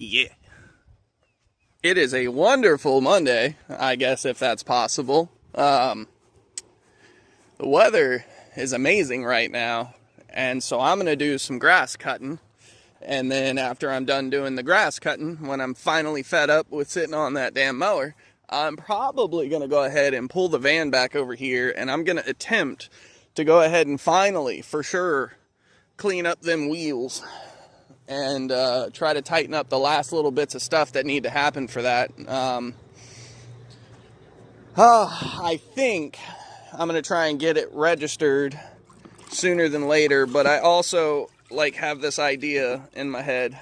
Yeah. It is a wonderful Monday, I guess, if that's possible. The weather is amazing right now, and so I'm going to do some grass cutting. And then after I'm done doing the grass cutting, when I'm finally fed up with sitting on that damn mower, I'm probably going to go ahead and pull the van back over here, and I'm going to attempt to go ahead and finally, for sure, clean up them wheels and try to tighten up the last little bits of stuff that need to happen for that. I think I'm going to try and get it registered sooner than later, but I also have this idea in my head.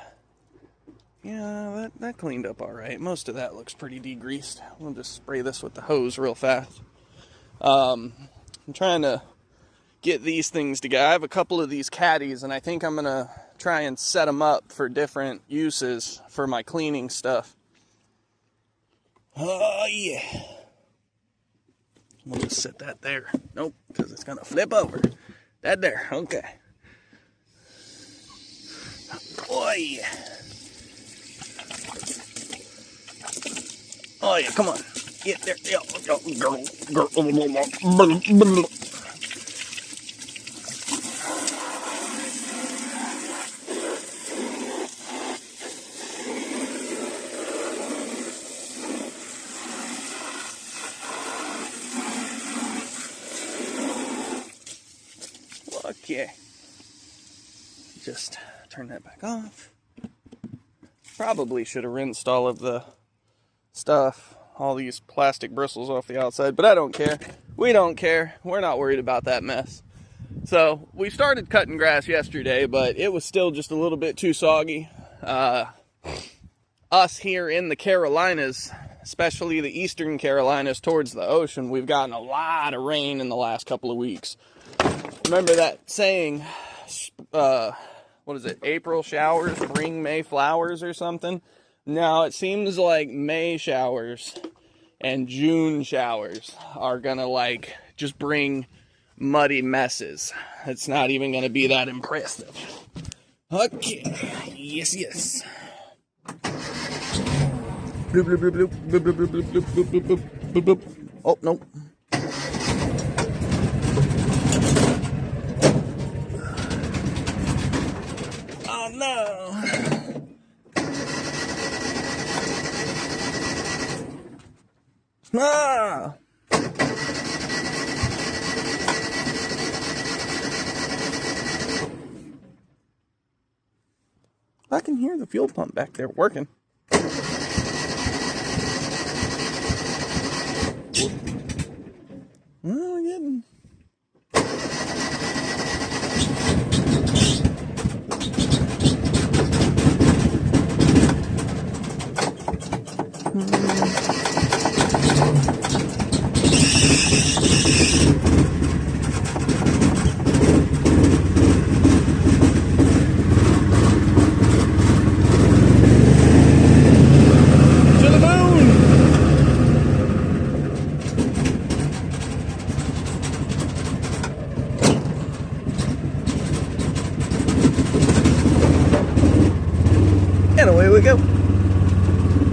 Yeah, that cleaned up all right. Most of that looks pretty degreased. We'll just spray this with the hose real fast. I'm trying to get these things together. I have a couple of these caddies, and I think I'm going to try and set them up for different uses for my cleaning stuff. Oh, yeah. We'll just set that there. Nope, because it's going to flip over. That there, okay. Oh, yeah. Oh, yeah, come on. Get there. Okay. Just turn that back off. Probably should have rinsed all of the stuff, all these plastic bristles off the outside, but I don't care. We don't care. We're not worried about that mess. So we started cutting grass yesterday, but it was still just a little bit too soggy. Us here in the Carolinas, especially the eastern Carolinas towards the ocean, we've gotten a lot of rain in the last couple of weeks. Remember that saying, what is it, April showers bring May flowers or something? Now it seems like May showers and June showers are gonna just bring muddy messes. It's not even gonna be that impressive. Okay, yes. Bloop, bloop, bloop, bloop, bloop, bloop, bloop, bloop, bloop, bloop, bloop, bloop. Oh, nope. Oh, no. Ah! I can hear the fuel pump back there working. Well, we're getting... And away we go.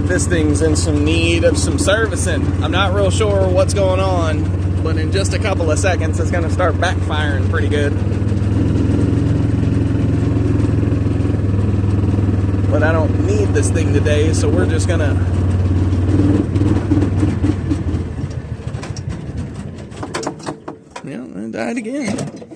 This thing's in some need of some servicing. I'm not real sure what's going on, but in just a couple of seconds it's going to start backfiring pretty good. But I don't need this thing today, so we're just going to... Yeah, it died again.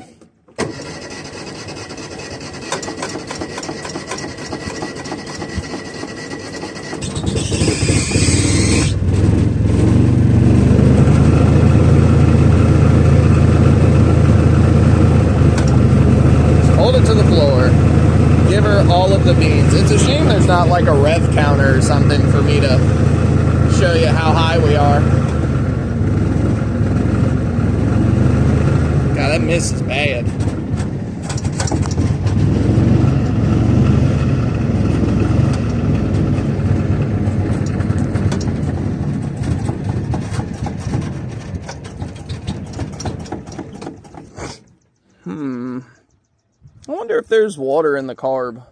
Hold it to the floor. Give her all of the beans. It's a shame there's not like a rev counter or something for me to show you how high we are. God, that miss is bad. I wonder if there's water in the carb.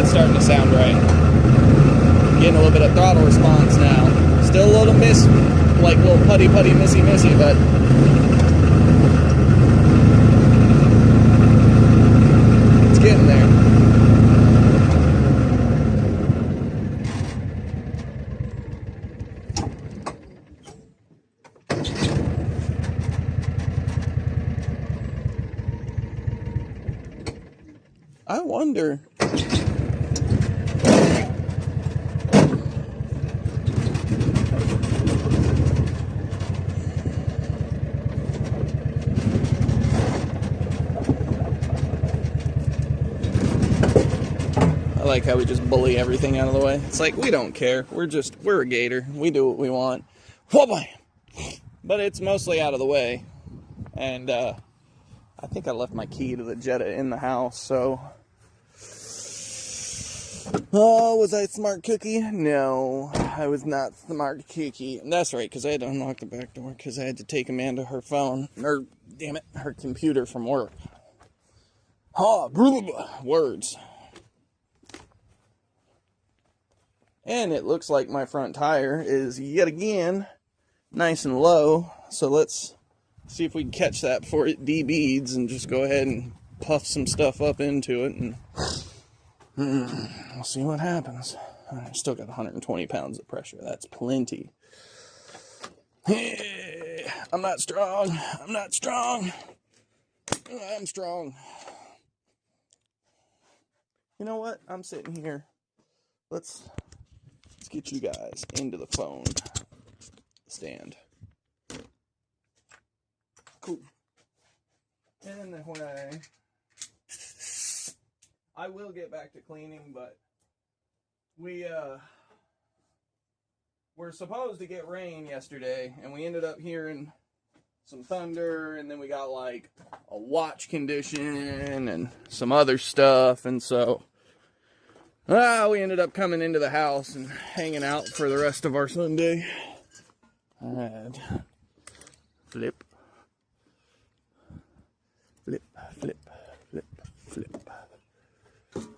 that's starting to sound right. Getting a little bit of throttle response now. Still a little like little putty, missy, but it's getting there. I wonder. I like how we just bully everything out of the way. It's like, we don't care. We're a gator. We do what we want. But it's mostly out of the way. And, I think I left my key to the Jetta in the house, so. Oh, was I a smart cookie? No, I was not smart cookie. And that's right, because I had to unlock the back door, because I had to take Amanda her phone, or, damn it, her computer from work. Words. And it looks like my front tire is, yet again, nice and low. So let's see if we can catch that before it de-beads and just go ahead and puff some stuff up into it. And we'll see what happens. I still got 120 pounds of pressure. That's plenty. I'm not strong. I'm not strong. I'm strong. You know what? I'm sitting here. Let's get you guys into the phone stand. Cool. And that way, I will get back to cleaning, but we're supposed to get rain yesterday, and we ended up hearing some thunder, and then we got like a watch condition and some other stuff, and so we ended up coming into the house and hanging out for the rest of our Sunday. And flip.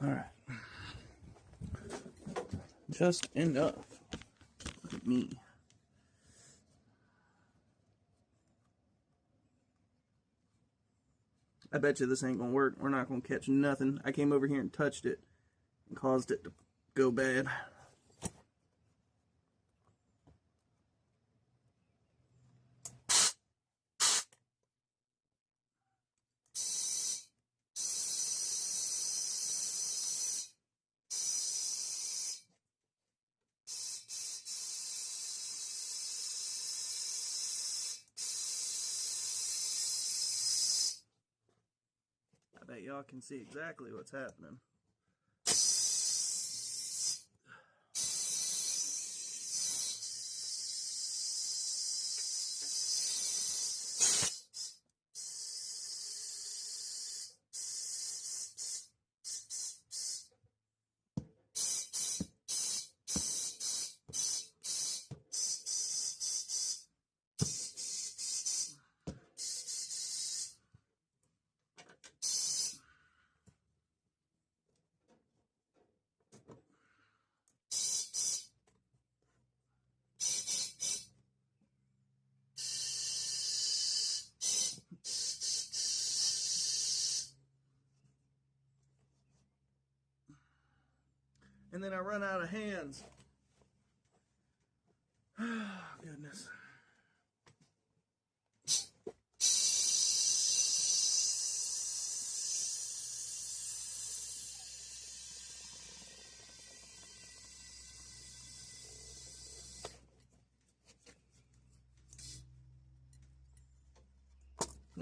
Alright. Just enough. Look at me. I bet you this ain't gonna work. We're not gonna catch nothing. I came over here and touched it and caused it to go bad. I bet y'all can see exactly what's happening. And then I run out of hands. Oh, goodness.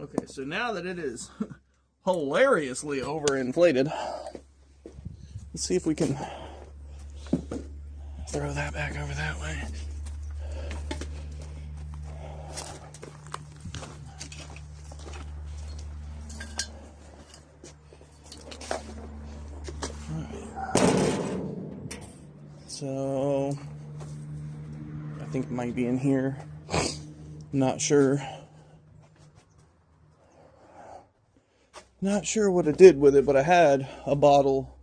Okay, so now that it is hilariously overinflated, let's see if we can throw that back over that way. So I think it might be in here. Not sure. Not sure what I did with it, but I had a bottle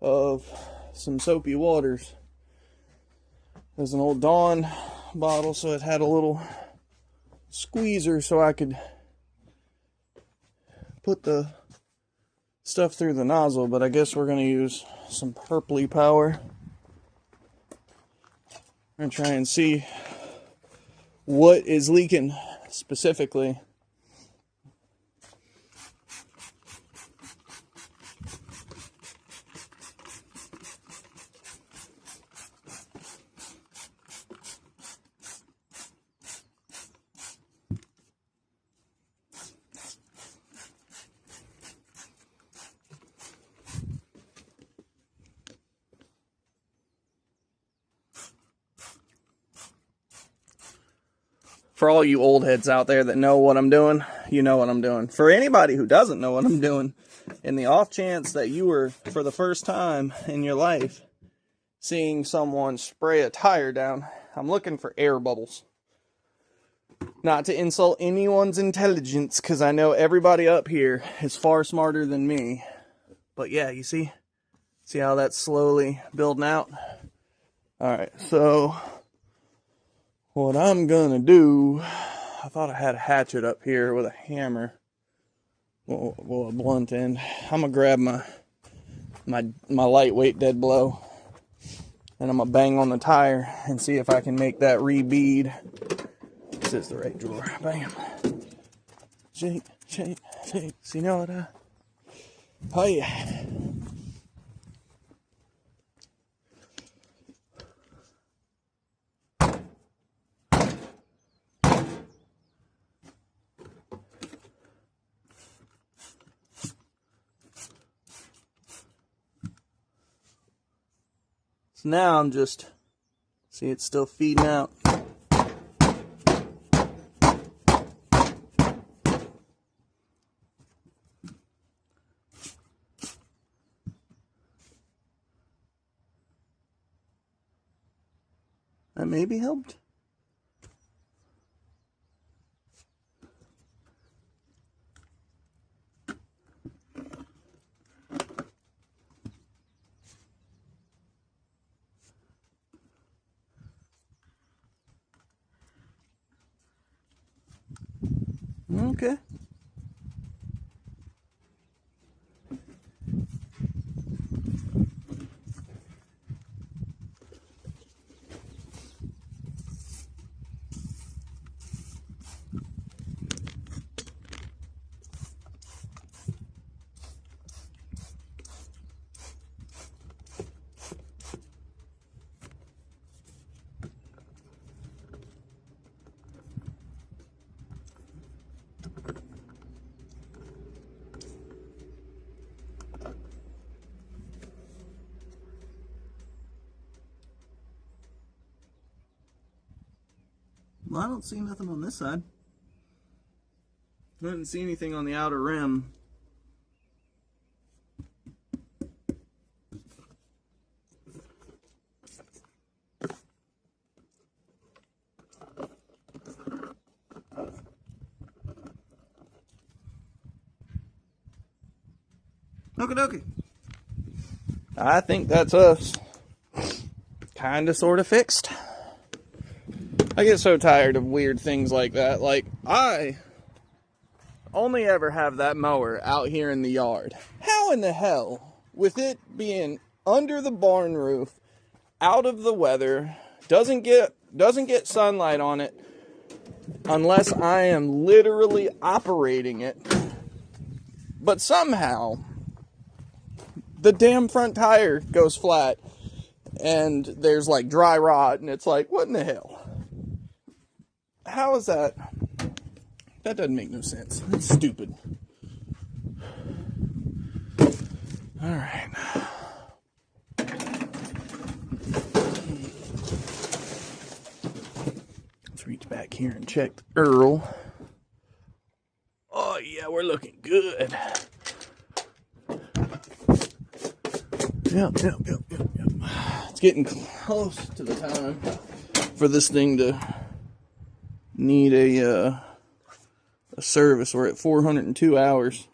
of some soapy waters. There's an old Dawn bottle, so it had a little squeezer so I could put the stuff through the nozzle, but I guess we're going to use some purpley power and try and see what is leaking specifically. For all you old heads out there that know what I'm doing, you know what I'm doing. For anybody who doesn't know what I'm doing, in the off chance that you were, for the first time in your life, seeing someone spray a tire down, I'm looking for air bubbles. Not to insult anyone's intelligence, because I know everybody up here is far smarter than me. But yeah, you see? See how that's slowly building out? Alright, so what I'm gonna do, I thought I had a hatchet up here with a hammer, well, a blunt end. I'm gonna grab my lightweight dead blow, and I'm gonna bang on the tire and see if I can make that re-bead. This is the right drawer. Bam. Shake, shake, shake. Senora. Oh yeah. So now I'm just, see, it's still feeding out. That maybe helped. Okay. Well, I don't see nothing on this side. I didn't see anything on the outer rim. Okie dokie. I think that's us. Kinda sorta fixed. I get so tired of weird things like that. Like, I only ever have that mower out here in the yard. How in the hell, with it being under the barn roof, out of the weather, doesn't get sunlight on it unless I am literally operating it, but somehow the damn front tire goes flat and there's like dry rot, and it's like, what in the hell? How is that? That doesn't make no sense. That's stupid. Alright. Let's reach back here and check the Earl. Oh yeah, we're looking good. Yep. It's getting close to the time for this thing to need a service. We're at 402 hours.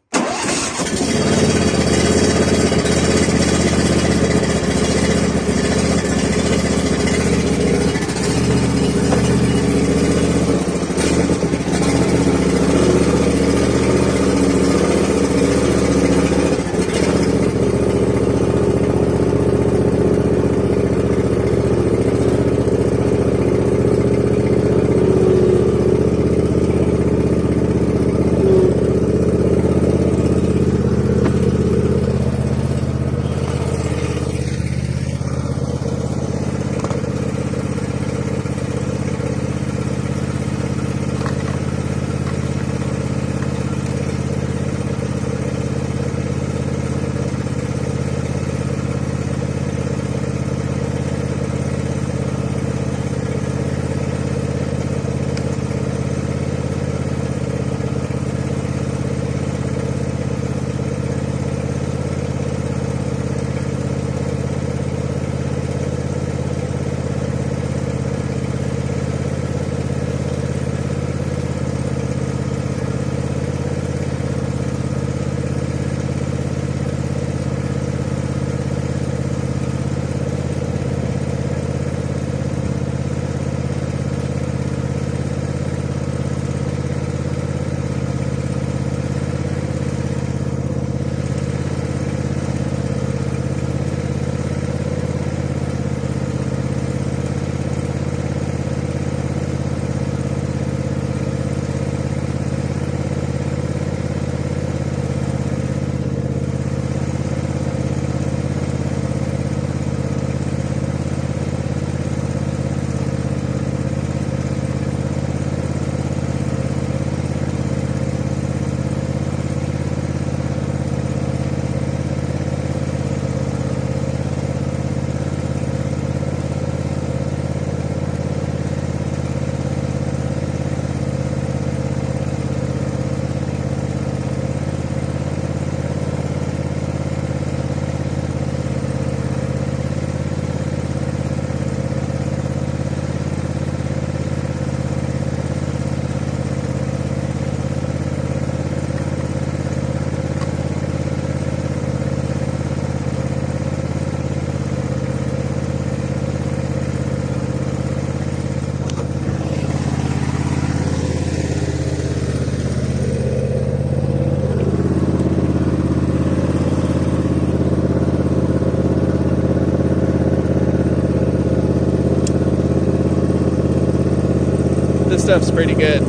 This stuff's pretty good.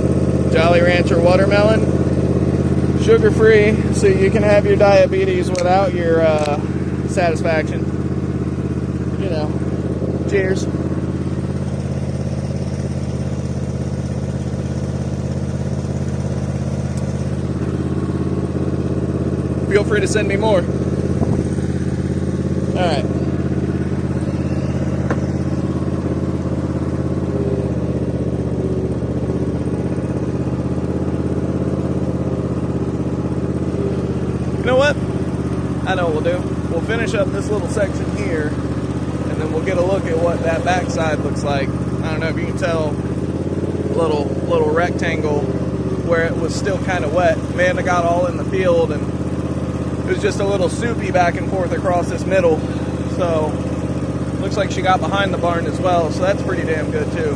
Jolly Rancher watermelon, sugar-free, so you can have your diabetes without your satisfaction. You know, cheers. Feel free to send me more. All right. You know what? I know what we'll do. We'll finish up this little section here, and then we'll get a look at what that backside looks like. I don't know if you can tell, little rectangle where it was still kind of wet. Amanda got all in the field, and it was just a little soupy back and forth across this middle. So looks like she got behind the barn as well, so that's pretty damn good too.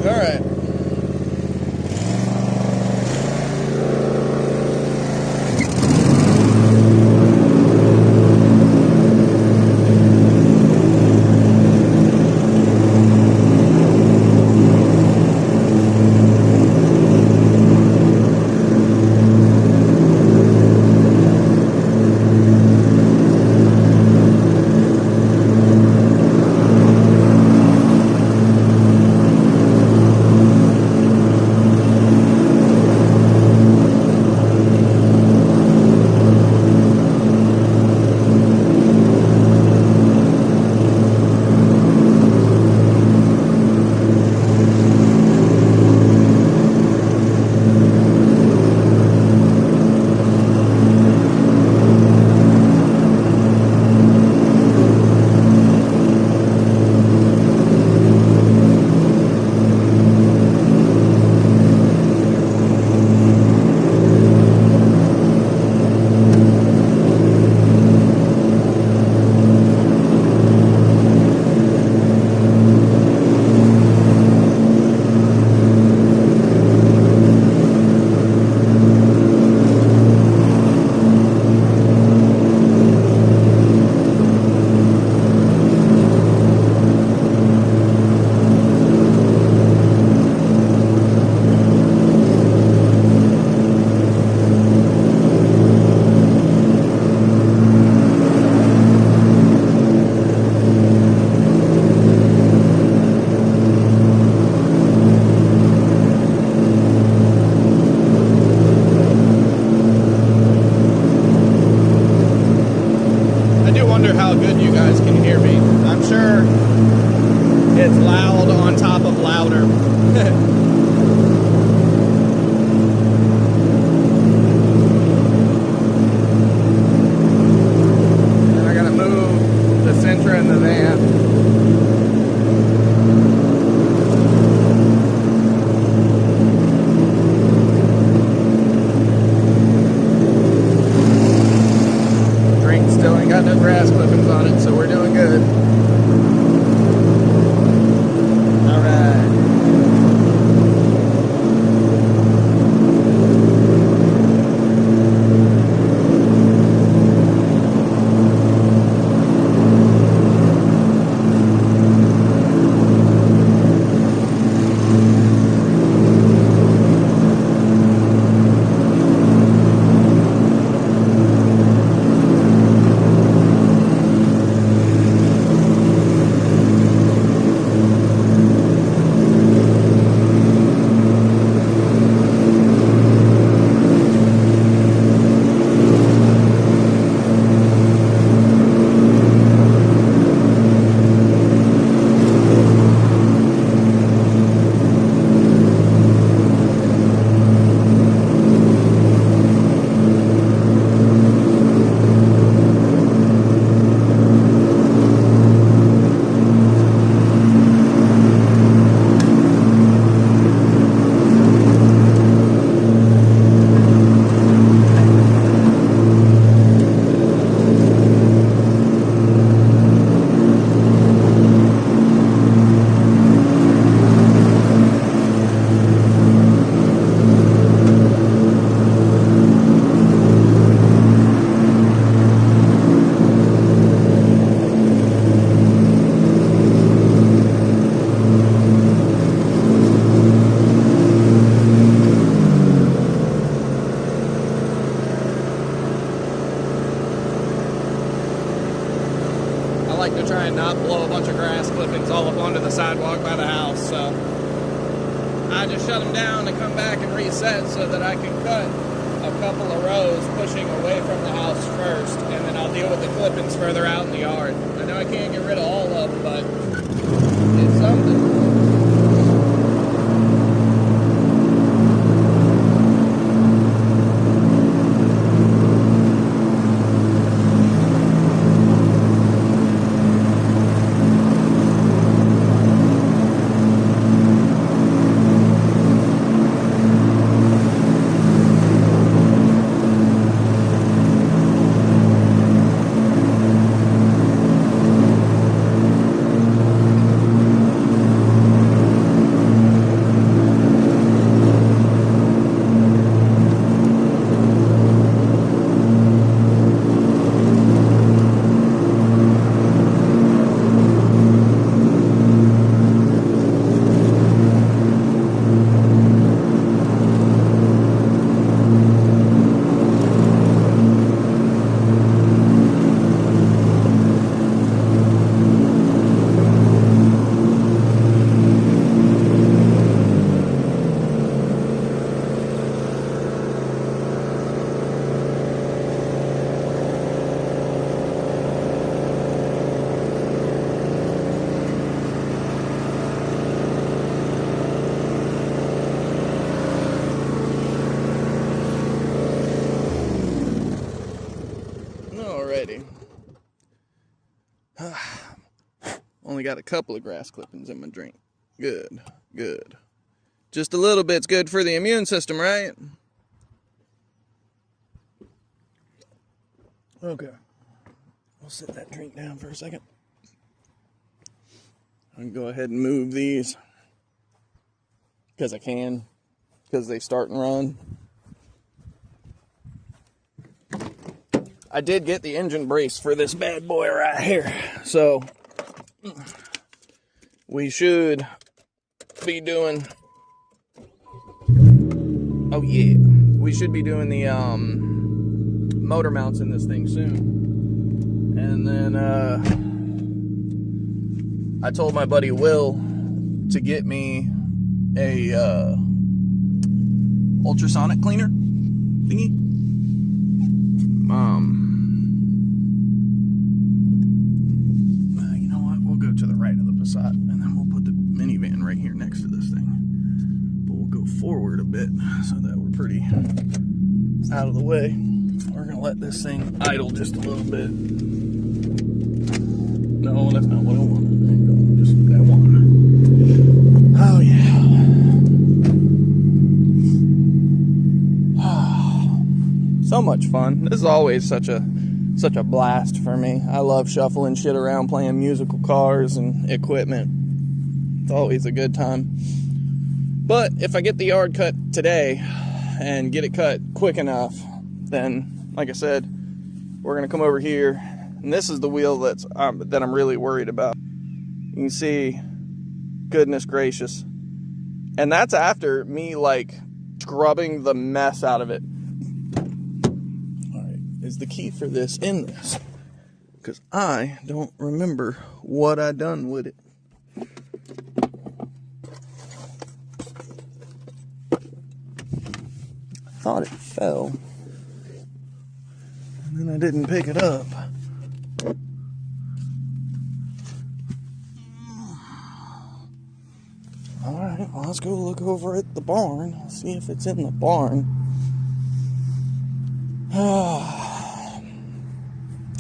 All right. How good you guys can hear me. I'm sure it's loud on top of louder. And I gotta move the Sentra in the van. Still ain't got no grass clippings on it, so we're doing good. All right. to try and not blow a bunch of grass clippings all up onto the sidewalk by the house. So I just shut them down and come back and reset so that I can cut a couple of rows pushing away from the house first, and then I'll deal with the clippings further out in the yard. I know I can't get rid of all of them, but it's something. Only got a couple of grass clippings in my drink. Good, good. Just a little bit's good for the immune system, right? Okay. We'll set that drink down for a second. I can go ahead and move these because I can, because they start and run. I did get the engine brace for this bad boy right here, so we should be doing, oh yeah, we should be doing the motor mounts in this thing soon. And then I told my buddy Will to get me a ultrasonic cleaner thingy. You know what? We'll go to the right of the Passat, and then we'll put the minivan right here next to this thing. But we'll go forward a bit so that we're pretty out of the way. We're gonna let this thing idle just a little bit. No, that's not what I want. There you go. Just that one. Oh yeah. So much fun. This is always such a blast for me. I love shuffling shit around, playing musical cars and equipment. It's always a good time. But if I get the yard cut today and get it cut quick enough, then, like I said, we're gonna come over here, and this is the wheel that I'm really worried about. You can see, goodness gracious, and that's after me like scrubbing the mess out of it. All right, is the key for this in this? Because I don't remember what I done with it. I thought it fell, and then I didn't pick it up. Alright, well, let's go look over at the barn, see if it's in the barn.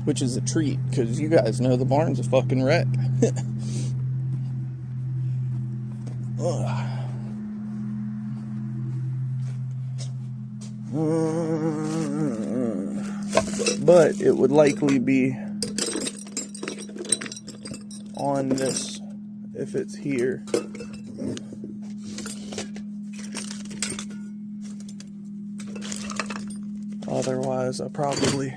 Which is a treat, because you guys know the barn's a fucking wreck. But it would likely be on this if it's here. Otherwise, I probably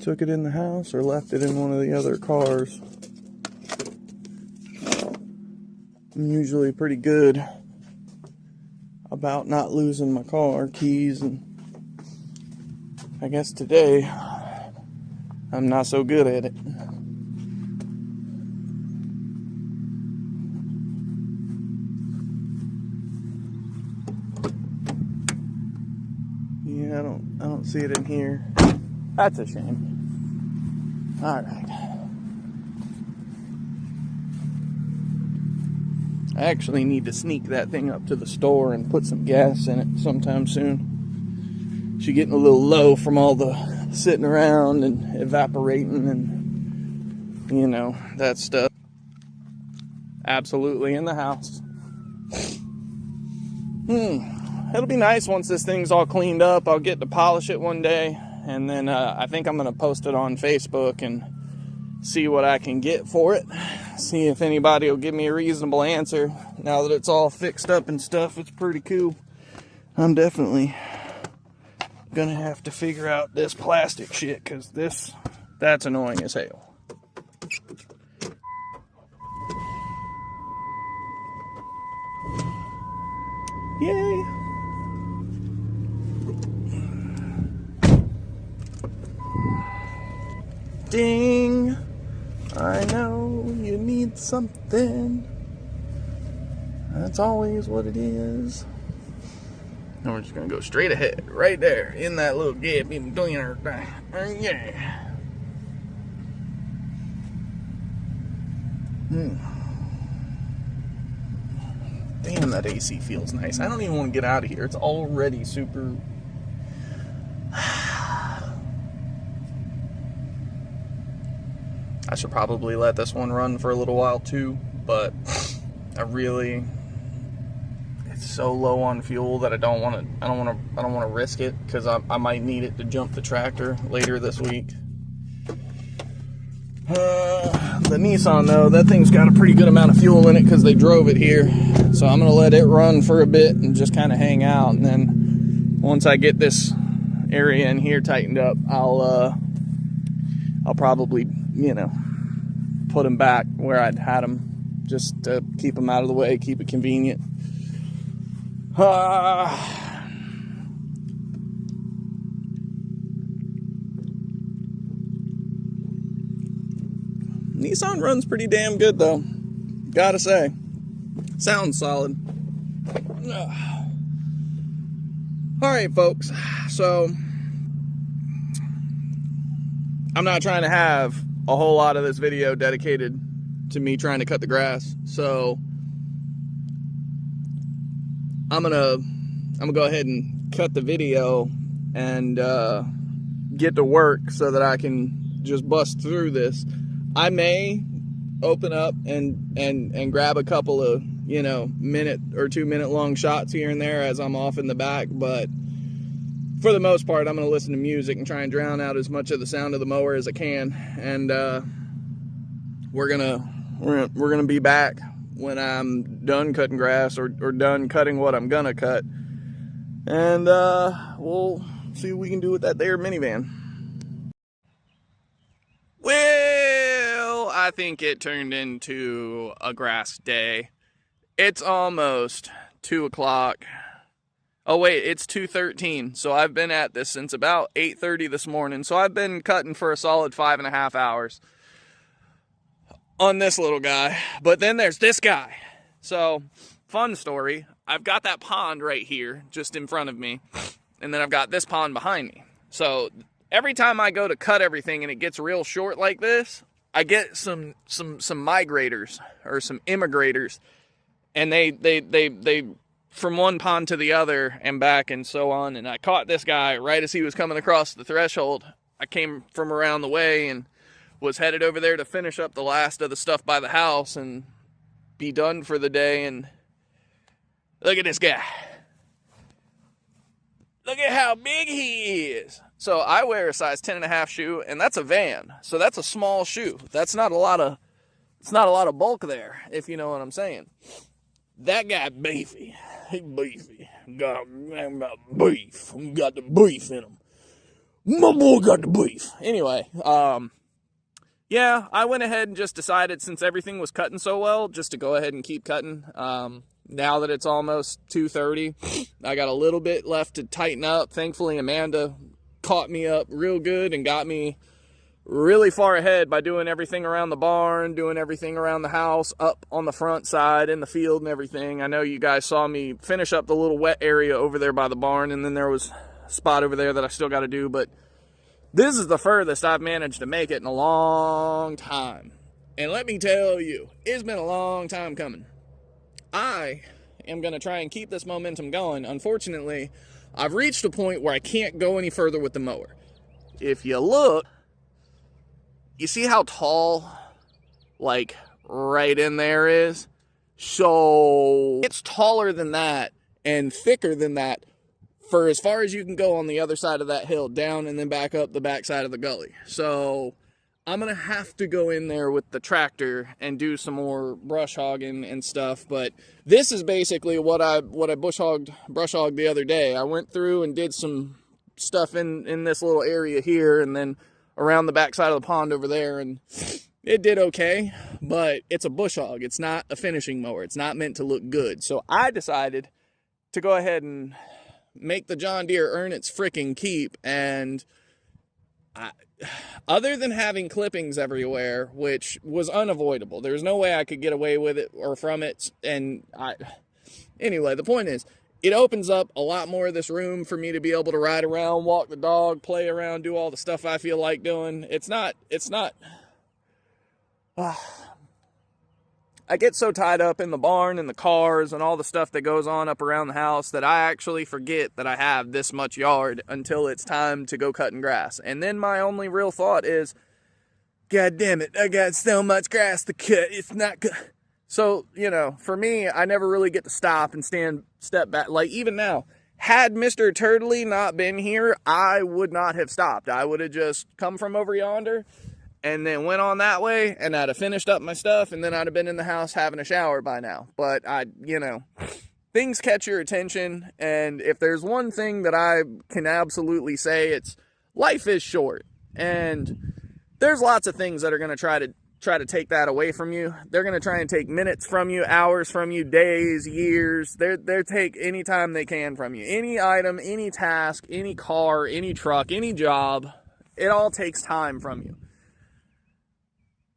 took it in the house or left it in one of the other cars. I'm usually pretty good about not losing my car keys, and I guess today I'm not so good at it. see it in here. That's a shame. All right. I actually need to sneak that thing up to the store and put some gas in it sometime soon. She's getting a little low from all the sitting around and evaporating and, you know, that stuff. Absolutely in the house. It'll be nice once this thing's all cleaned up. I'll get to polish it one day, and then I think I'm going to post it on Facebook and see what I can get for it. See if anybody will give me a reasonable answer. Now that it's all fixed up and stuff, it's pretty cool. I'm definitely going to have to figure out this plastic shit, because that's annoying as hell. Yay! Ding! I know you need something. That's always what it is. And we're just gonna go straight ahead, right there, in that little gap in between our thing. Yeah. Damn, that AC feels nice. I don't even want to get out of here. It's already super... I should probably let this one run for a little while too, but it's so low on fuel that I don't want to risk it, because I might need it to jump the tractor later this week. The Nissan, though, that thing's got a pretty good amount of fuel in it because they drove it here. So I'm going to let it run for a bit and just kind of hang out. And then once I get this area in here tightened up, I'll probably, you know, put them back where I'd had them, just to keep them out of the way, keep it convenient. Nissan runs pretty damn good, though. Gotta say. Sounds solid. Alright, folks. So, I'm not trying to have a whole lot of this video dedicated to me trying to cut the grass. So, I'm gonna go ahead and cut the video and get to work so that I can just bust through this. I may open up and grab a couple of, you know, minute or 2 minute long shots here and there as I'm off in the back, but for the most part, I'm going to listen to music and try and drown out as much of the sound of the mower as I can. And we're gonna be back when I'm done cutting grass or done cutting what I'm gonna cut, and we'll see what we can do with that there minivan. Well, I think it turned into a grass day. It's almost 2 o'clock. Oh wait, it's 2:13. So I've been at this since about 8:30 this morning. So I've been cutting for a solid 5.5 hours on this little guy. But then there's this guy. So, fun story. I've got that pond right here, just in front of me. And then I've got this pond behind me. So every time I go to cut everything and it gets real short like this, I get some migrators or some immigrators, and they from one pond to the other and back and so on. And I caught this guy right as he was coming across the threshold. I came from around the way and was headed over there to finish up the last of the stuff by the house and be done for the day. And look at this guy. Look at how big he is. So I wear a size 10.5 shoe, and that's a van. So that's a small shoe. That's not a lot of, it's not a lot of bulk there, if you know what I'm saying. That guy beefy. He beefy. Got beef. Got the beef in him. My boy got the beef. Anyway, yeah, I went ahead and just decided, since everything was cutting so well, just to go ahead and keep cutting. Now that it's almost 2:30, I got a little bit left to tighten up. Thankfully, Amanda caught me up real good and got me really far ahead by doing everything around the barn, doing everything around the house, up on the front side, in the field and everything. I know you guys saw me finish up the little wet area over there by the barn, and then there was spot over there that I still got to do, but this is the furthest I've managed to make it in a long time. And let me tell you, it's been a long time coming. I am going to try and keep this momentum going. Unfortunately, I've reached a point where I can't go any further with the mower. If you look, you see how tall, like, right in there is? So it's taller than that and thicker than that for as far as you can go on the other side of that hill, down and then back up the backside of the gully. So I'm gonna have to go in there with the tractor and do some more brush hogging and stuff. But this is basically what I brush hogged the other day. I went through and did some stuff in this little area here and then around the backside of the pond over there, and it did okay, but it's a bush hog. It's not a finishing mower. It's not meant to look good. So I decided to go ahead and make the John Deere earn its freaking keep. And other than having clippings everywhere, which was unavoidable, there's no way I could get away with it or from it. Anyway, the point is, it opens up a lot more of this room for me to be able to ride around, walk the dog, play around, do all the stuff I feel like doing. I get so tied up in the barn and the cars and all the stuff that goes on up around the house that I actually forget that I have this much yard until it's time to go cutting grass. And then my only real thought is, God damn it, I got so much grass to cut, it's not good. So, you know, for me, I never really get to stop and step back. Like, even now, had Mr. Turtley not been here, I would not have stopped. I would have just come from over yonder and then went on that way, and I'd have finished up my stuff, and then I'd have been in the house having a shower by now. But things catch your attention, and if there's one thing that I can absolutely say, it's life is short, and there's lots of things that are going to try to take that away from you. They're going to try and take minutes from you, hours from you, days, years. They're take any time they can from you. Any item, any task, any car, any truck, any job, it all takes time from you,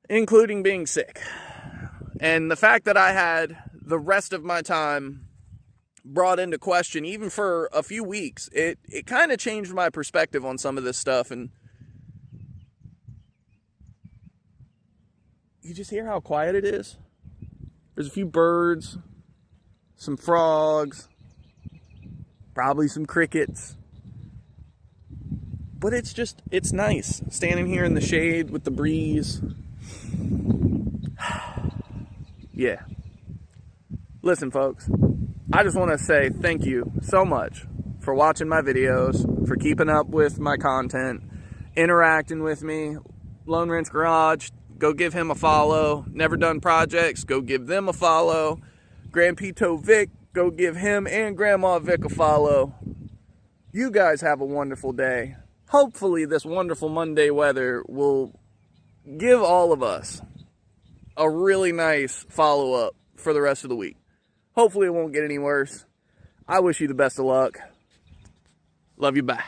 including being sick. And the fact that I had the rest of my time brought into question, even for a few weeks, it kind of changed my perspective on some of this stuff. And you just hear how quiet it is? There's a few birds, some frogs, probably some crickets. But it's nice standing here in the shade with the breeze. Yeah. Listen, folks, I just want to say thank you so much for watching my videos, for keeping up with my content, interacting with me. Lone Wrench Garage, go give him a follow. Never Done Projects, go give them a follow. Grandpito Vic, go give him and Grandma Vic a follow. You guys have a wonderful day. Hopefully this wonderful Monday weather will give all of us a really nice follow-up for the rest of the week. Hopefully it won't get any worse. I wish you the best of luck. Love you, bye.